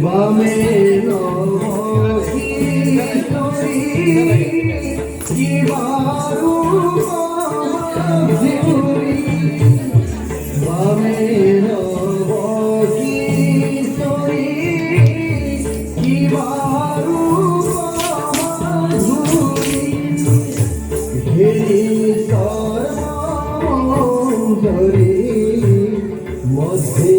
বামে নবকিশোরী কি বারু মাধুরী বামে নবকিশোরী কি বারু মাধুরী ঘেরি সর্বমঙ্গলী মধ্যে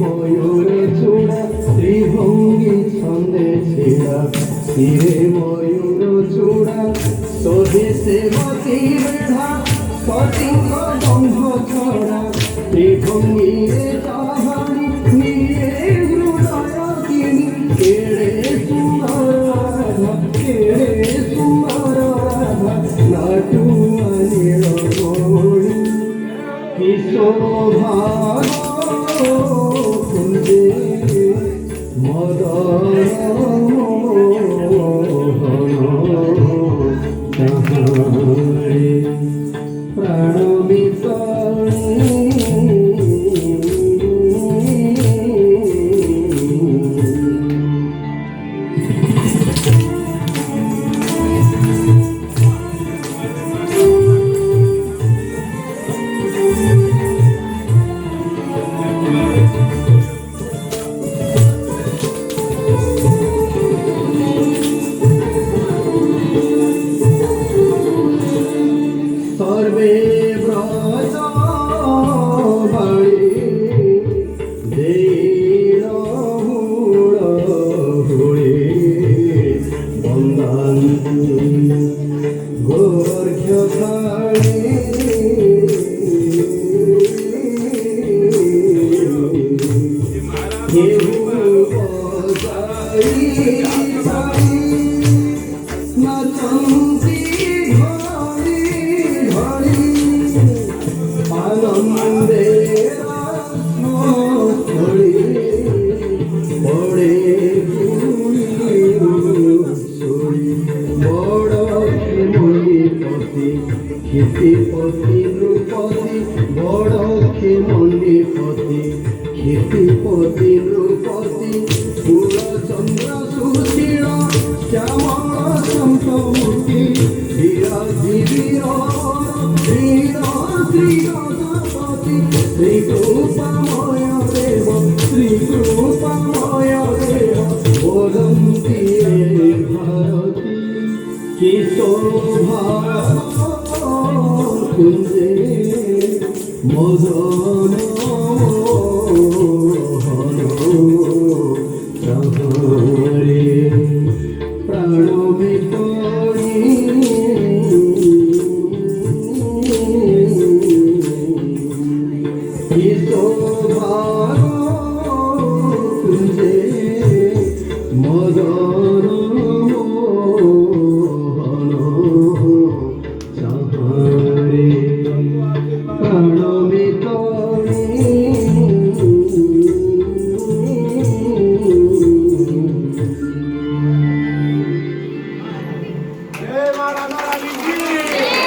ময়ূরে চূড়া ত্রিভঙ্গি ছন্দে ছিড়া তীরে ময়ূর চূড়া স্বদেশে মতি বেড়া সতিঙ্গ বন্ধ ছড়া ত্রিভঙ্গিরে চাহানি নিয়ে হৃদয় কিনি কেড়ে সুন্দর রাধা কেড়ে সুন্দর রাধা নাটুয়ানির মণি কি শোভা কুঞ্জে মদন তাহারে প্রাণমিত সর্বে ব্রত বাড়ি দেল হুড়ে বন্দান গোর্ঘ খাড়ি কেহু বজাই সারি নাচন্তি আনন্দে ছড়ি পড়ে ছড়ি বড় মন্ডিপতি ক্ষিতিপতি নৃপতি বড় মন্ডিপতি ক্ষিতিপতি নৃপতি পুরচন্দ্র সুশীল শ্যামল শঙ্কমূর্তি বিরাজীবীর শ্রীকৃপাময় দেব শ্রীকৃপাময় দেব বদন্তি ভারতী কি শোভা কুঞ্জে মদন